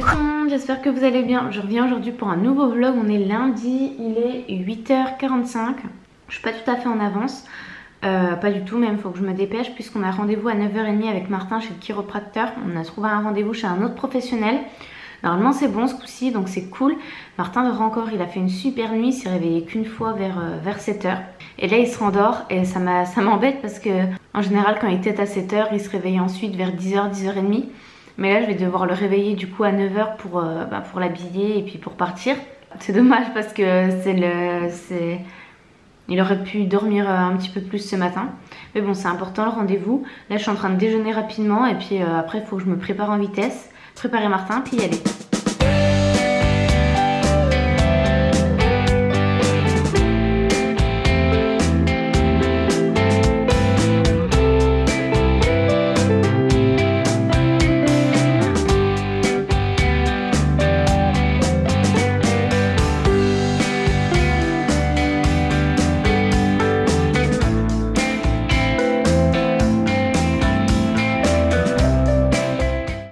tout le monde, j'espère que vous allez bien. Je reviens aujourd'hui pour un nouveau vlog. On est lundi, il est 8h45. Je suis pas tout à fait en avance, pas du tout même, faut que je me dépêche puisqu'on a rendez-vous à 9h30 avec Martin chez le chiropracteur. On a trouvé un rendez-vous chez un autre professionnel. Normalement c'est bon ce coup-ci, donc c'est cool. Martin dort encore, il a fait une super nuit, il s'est réveillé qu'une fois vers 7h. Et là il se rendort et ça m'embête parce que en général quand il tète à 7h, il se réveille ensuite vers 10h, 10h30. Mais là je vais devoir le réveiller du coup à 9h pour l'habiller et puis pour partir. C'est dommage parce que il aurait pu dormir un petit peu plus ce matin. Mais bon, c'est important le rendez-vous. Là je suis en train de déjeuner rapidement et puis après il faut que je me prépare en vitesse. Préparer Martin puis y aller.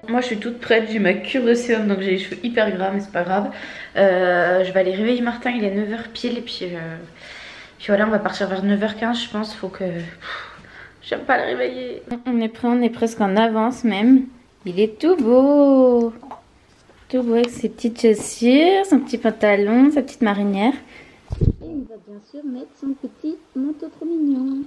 Moi je suis toute prête, j'ai ma cure de sérum donc j'ai les cheveux hyper gras mais c'est pas grave. Je vais aller réveiller Martin, il est 9h pile et puis voilà, on va partir vers 9h15 je pense. Faut que... J'aime pas le réveiller. On est prêt, on est presque en avance même. Il est tout beau. Tout beau avec ses petites chaussures, son petit pantalon, sa petite marinière. Et il va bien sûr mettre son petit manteau trop mignon.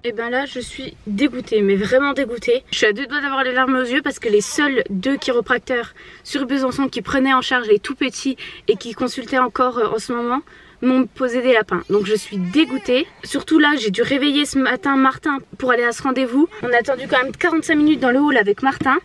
Et ben là je suis dégoûtée, mais vraiment dégoûtée. Je suis à deux doigts d'avoir les larmes aux yeux parce que les seuls deux chiropracteurs sur Besançon qui prenaient en charge les tout petits et qui consultaient encore en ce moment m'ont posé des lapins. Donc je suis dégoûtée. Surtout là j'ai dû réveiller ce matin Martin pour aller à ce rendez-vous. On a attendu quand même 45 minutes dans le hall avec Martin.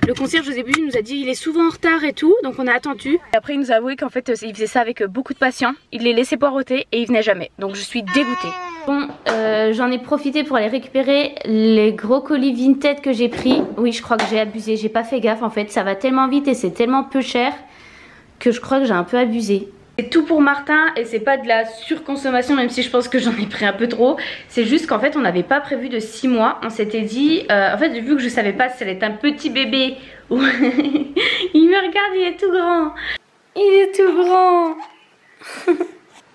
Le concierge au début nous a dit il est souvent en retard et tout, donc on a attendu. Et après il nous a avoué qu'en fait il faisait ça avec beaucoup de patients. Il les laissait poireauter et il venait jamais. Donc je suis dégoûtée. Bon, j'en ai profité pour aller récupérer les gros colis Vinted que j'ai pris. Oui, je crois que j'ai abusé, j'ai pas fait gaffe en fait. Ça va tellement vite et c'est tellement peu cher que je crois que j'ai un peu abusé. C'est tout pour Martin et c'est pas de la surconsommation, même si je pense que j'en ai pris un peu trop. C'est juste qu'en fait on n'avait pas prévu de 6 mois. On s'était dit, en fait vu que je savais pas si ça allait être un petit bébé ou... Il me regarde, il est tout grand. Il est tout grand.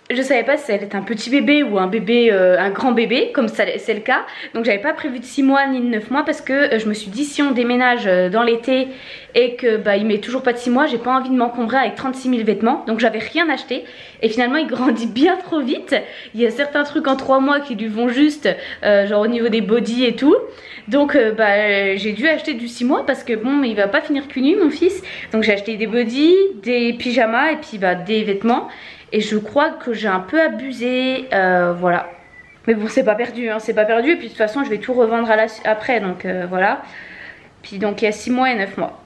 Je savais pas si ça allait être un petit bébé ou un bébé, un grand bébé, comme c'est le cas. Donc j'avais pas prévu de 6 mois ni de 9 mois parce que je me suis dit si on déménage dans l'été et que il met toujours pas de 6 mois, j'ai pas envie de m'encombrer avec 36 000 vêtements. Donc j'avais rien acheté et finalement il grandit bien trop vite. Il y a certains trucs en 3 mois qui lui vont juste, genre au niveau des body et tout. Donc j'ai dû acheter du 6 mois parce que bon il va pas finir cul nu mon fils. Donc j'ai acheté des bodys, des pyjamas et puis des vêtements. Et je crois que j'ai un peu abusé, voilà. Mais bon c'est pas perdu, hein, c'est pas perdu. Et puis de toute façon je vais tout revendre après, donc voilà. Puis donc il y a 6 mois et 9 mois.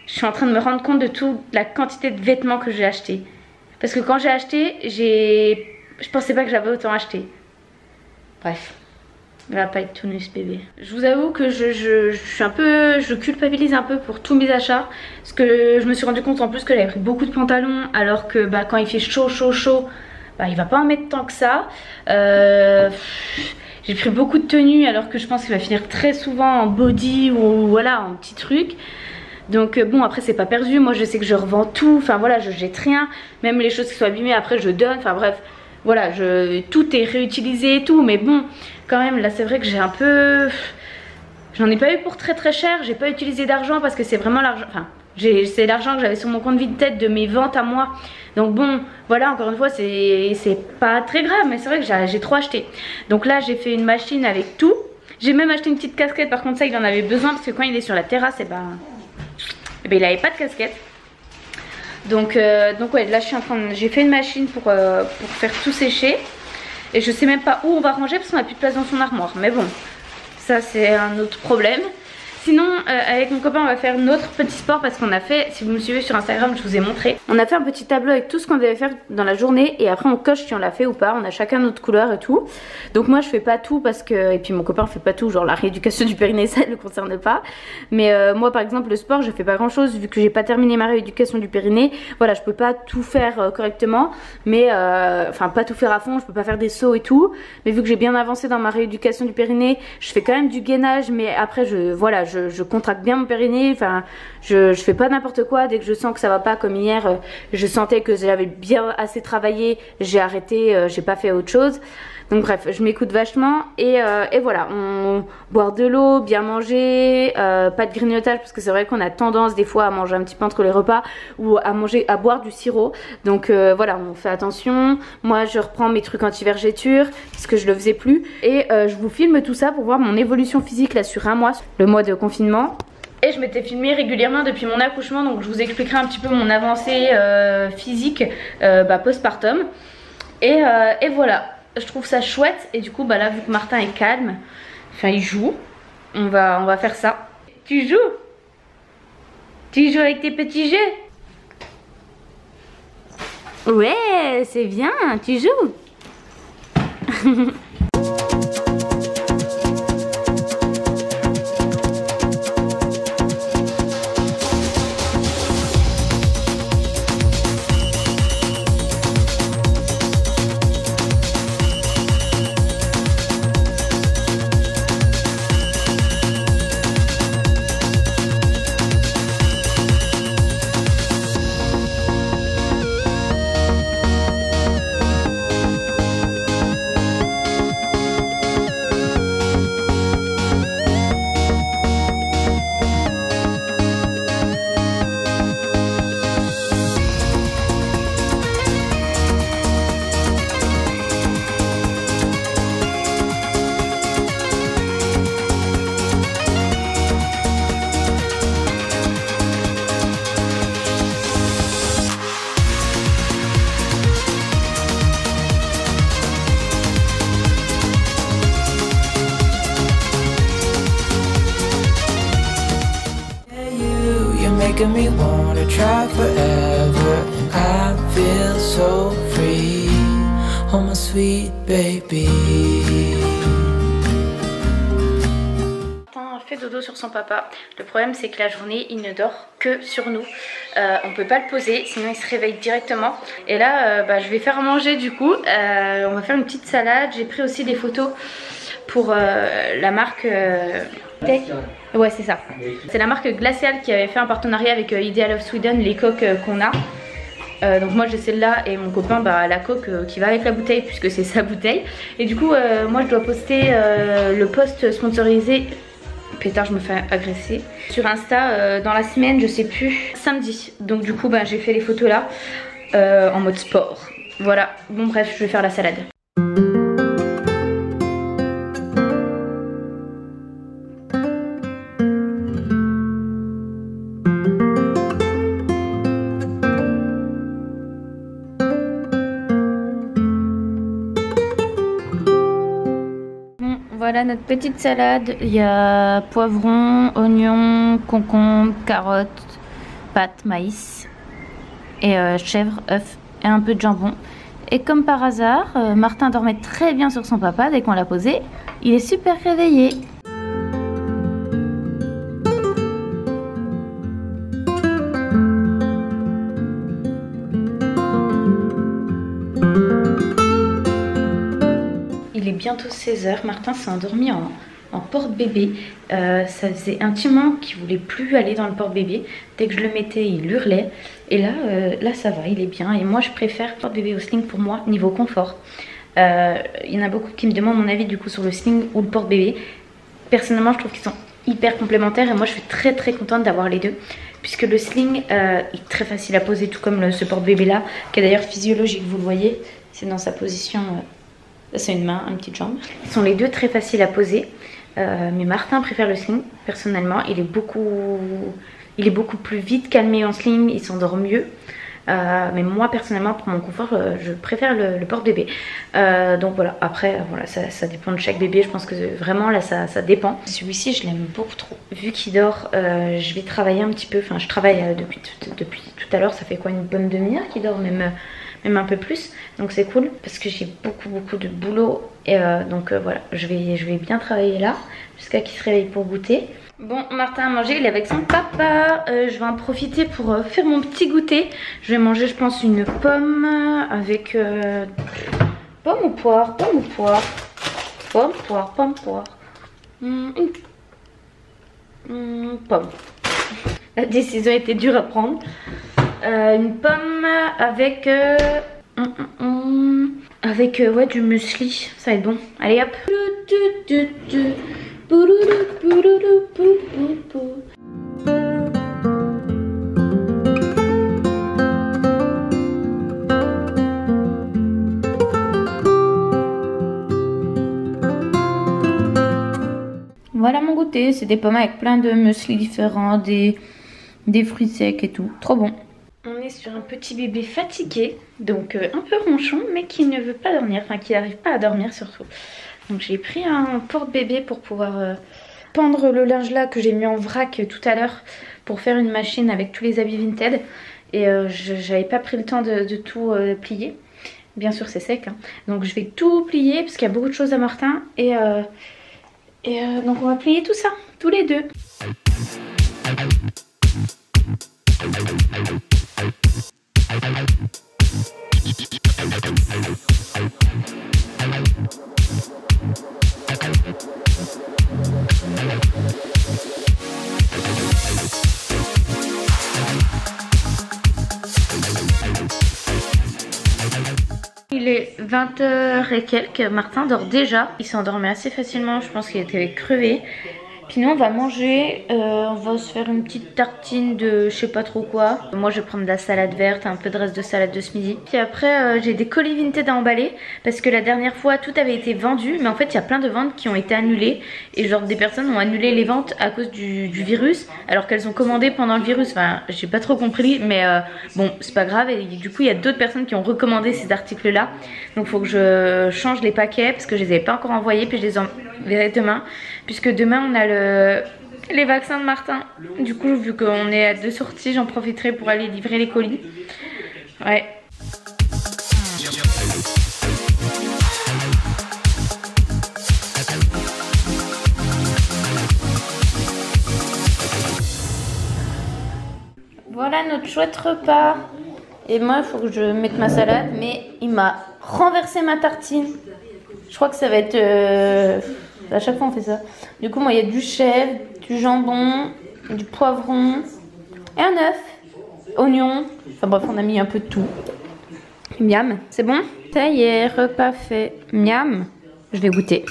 Je suis en train de me rendre compte de toute la quantité de vêtements que j'ai acheté. Parce que quand j'ai acheté, je pensais pas que j'avais autant acheté. Bref. Il va pas être tout nu ce bébé. Je vous avoue que je suis un peu, je culpabilise un peu pour tous mes achats. Parce que je me suis rendu compte en plus que j'avais pris beaucoup de pantalons. Alors que quand il fait chaud, il va pas en mettre tant que ça. J'ai pris beaucoup de tenues alors que je pense qu'il va finir très souvent en body ou voilà en petits trucs. Donc bon après c'est pas perdu, moi je sais que je revends tout, enfin voilà je jette rien. Même les choses qui sont abîmées après je donne, enfin bref. Voilà, tout est réutilisé et tout, mais bon, quand même, là c'est vrai que j'ai un peu... J'en ai pas eu pour très cher, j'ai pas utilisé d'argent parce que c'est vraiment l'argent... Enfin, c'est l'argent que j'avais sur mon compte Vinted de mes ventes à moi. Donc bon, voilà, encore une fois, c'est pas très grave, mais c'est vrai que j'ai trop acheté. Donc là, j'ai fait une machine avec tout. J'ai même acheté une petite casquette, par contre ça, il en avait besoin parce que quand il est sur la terrasse, il avait pas de casquette. Donc ouais, là je suis en train de... J'ai fait une machine pour faire tout sécher. Et je sais même pas où on va ranger parce qu'on a plus de place dans son armoire. Mais bon, ça c'est un autre problème. Sinon avec mon copain on va faire notre petit sport parce qu'on a fait, si vous me suivez sur Instagram je vous ai montré, on a fait un petit tableau avec tout ce qu'on devait faire dans la journée et après on coche si on l'a fait ou pas, on a chacun notre couleur et tout. Donc moi je fais pas tout parce que, et puis mon copain fait pas tout, genre la rééducation du périnée ça ne le concerne pas. Mais moi par exemple le sport je fais pas grand chose vu que j'ai pas terminé ma rééducation du périnée. Voilà, je peux pas tout faire correctement, mais enfin pas tout faire à fond, je peux pas faire des sauts et tout. Mais vu que j'ai bien avancé dans ma rééducation du périnée, je fais quand même du gainage, mais après je contracte bien mon périnée, enfin je fais pas n'importe quoi. Dès que je sens que ça va pas, comme hier je sentais que j'avais bien assez travaillé, j'ai arrêté, j'ai pas fait autre chose. Donc bref, je m'écoute vachement et voilà, on boire de l'eau, bien manger, pas de grignotage parce que c'est vrai qu'on a tendance des fois à manger un petit peu entre les repas ou à boire du sirop. Donc voilà, on fait attention. Moi je reprends mes trucs anti-vergéture parce que je le faisais plus et je vous filme tout ça pour voir mon évolution physique là sur un mois, le mois de confinement. Et je m'étais filmée régulièrement depuis mon accouchement, donc je vous expliquerai un petit peu mon avancée physique postpartum. Et voilà. Je trouve ça chouette et du coup bah là vu que Martin est calme, enfin il joue, on va faire ça. Tu joues? Tu joues avec tes petits jeux? Ouais, c'est bien, tu joues. Making me wanna try forever. I feel so free, oh my sweet baby. Martin fait dodo sur son papa. Le problème c'est que la journée il ne dort que sur nous. On peut pas le poser sinon il se réveille directement. Et là je vais faire manger du coup. On va faire une petite salade. J'ai pris aussi des photos pour la marque ouais c'est ça, c'est la marque Glacial qui avait fait un partenariat avec Ideal of Sweden, les coques qu'on a. Donc moi j'ai celle-là et mon copain la coque qui va avec la bouteille puisque c'est sa bouteille. Et du coup moi je dois poster le post sponsorisé, pétard je me fais agresser, sur Insta dans la semaine, je sais plus, samedi. Donc du coup j'ai fait les photos là en mode sport. Voilà, bon bref je vais faire la salade. Voilà notre petite salade, il y a poivron, oignon, concombre, carottes, pâtes, maïs et chèvre, œuf et un peu de jambon. Et comme par hasard, Martin dormait très bien sur son papa dès qu'on l'a posé, il est super réveillé. Il est bientôt 16 h, Martin s'est endormi en porte-bébé. Ça faisait un petit moment qu'il voulait plus aller dans le porte-bébé. Dès que je le mettais, il hurlait. Et là ça va, il est bien. Et moi je préfère porte-bébé au sling pour moi, niveau confort. Il y en a beaucoup qui me demandent mon avis du coup sur le sling ou le porte-bébé. Personnellement je trouve qu'ils sont hyper complémentaires et moi je suis très contente d'avoir les deux. Puisque le sling est très facile à poser, tout comme ce porte-bébé là, qui est d'ailleurs physiologique, vous le voyez. C'est dans sa position... c'est une main, une petite jambe. Ils sont les deux très faciles à poser. Mais Martin préfère le sling. Personnellement, il est beaucoup plus vite calmé en sling. Il s'endort mieux. mais moi personnellement pour mon confort je préfère le porte-bébé. Donc voilà, après voilà, ça dépend de chaque bébé, je pense que vraiment là ça dépend. Celui-ci je l'aime beaucoup trop. Vu qu'il dort, je vais travailler un petit peu, enfin je travaille depuis tout à l'heure, ça fait quoi, une bonne demi-heure qu'il dort, même un peu plus, donc c'est cool parce que j'ai beaucoup de boulot et donc voilà, je vais bien travailler là jusqu'à qu'il se réveille pour goûter. Bon, Martin a mangé, il est avec son papa. Je vais en profiter pour faire mon petit goûter. Je vais manger, je pense, une pomme avec pomme ou poire, pomme. Pomme. La décision était dure à prendre. Une pomme avec ouais, du muesli, ça va être bon. Allez hop. Voilà mon goûter, c'est des pommes avec plein de muesli différents, des fruits secs et tout, trop bon. On est sur un petit bébé fatigué, donc un peu ronchon, mais qui ne veut pas dormir, enfin qui n'arrive pas à dormir surtout. Donc j'ai pris un porte-bébé pour pouvoir pendre le linge là que j'ai mis en vrac tout à l'heure pour faire une machine avec tous les habits Vinted. Et j'avais pas pris le temps de tout plier. Bien sûr c'est sec, hein. Donc je vais tout plier parce qu'il y a beaucoup de choses à Martin. Et donc on va plier tout ça, tous les deux. Il est 20h et quelques, Martin dort déjà. Il s'endormait assez facilement, je pense qu'il était crevé. Puis nous on va manger, on va se faire une petite tartine de je sais pas trop quoi. Moi je vais prendre de la salade verte, un peu de reste de salade de ce midi. Puis après j'ai des colis Vinted à emballer parce que la dernière fois tout avait été vendu, mais en fait il y a plein de ventes qui ont été annulées. Et genre des personnes ont annulé les ventes à cause du virus alors qu'elles ont commandé pendant le virus. Enfin j'ai pas trop compris, mais bon c'est pas grave. Et du coup il y a d'autres personnes qui ont recommandé ces articles là. Donc faut que je change les paquets parce que je les avais pas encore envoyés, puis je les enverrai demain. Puisque demain on a les vaccins de Martin. Du coup vu qu'on est à 2 sorties, j'en profiterai pour aller livrer les colis. Ouais. Voilà notre chouette repas. Et moi il faut que je mette ma salade, mais il m'a renversé ma tartine. Je crois que ça va être... à chaque fois on fait ça. Du coup moi il y a du chèvre, du jambon, du poivron et un œuf, oignon. Enfin bref on a mis un peu de tout. Miam, c'est bon? Ça y est, repas fait. Miam, je vais goûter.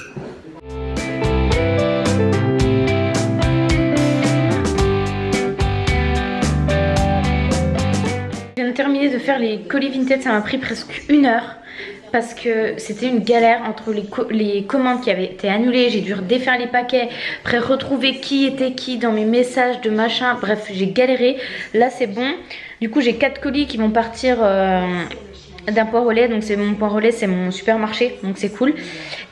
Je viens de terminer de faire les colis Vinted, ça m'a pris presque 1 heure. Parce que c'était une galère entre les commandes qui avaient été annulées. J'ai dû redéfaire les paquets, après retrouver qui était qui dans mes messages de machin. Bref j'ai galéré. Là c'est bon. Du coup j'ai 4 colis qui vont partir d'un Port Relais. Donc c'est mon Port Relais, c'est mon supermarché, donc c'est cool.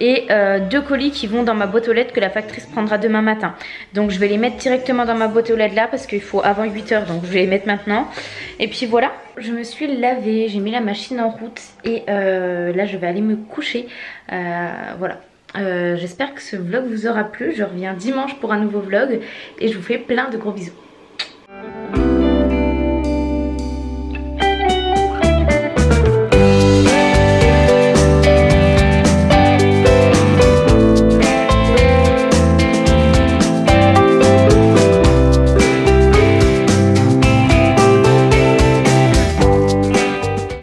Et 2 colis qui vont dans ma boîte aux lettres que la factrice prendra demain matin. Donc je vais les mettre directement dans ma boîte aux lettres là parce qu'il faut avant 8 h, donc je vais les mettre maintenant. Et puis voilà, je me suis lavée, j'ai mis la machine en route et là je vais aller me coucher. Voilà. J'espère que ce vlog vous aura plu. Je reviens dimanche pour un nouveau vlog et je vous fais plein de gros bisous.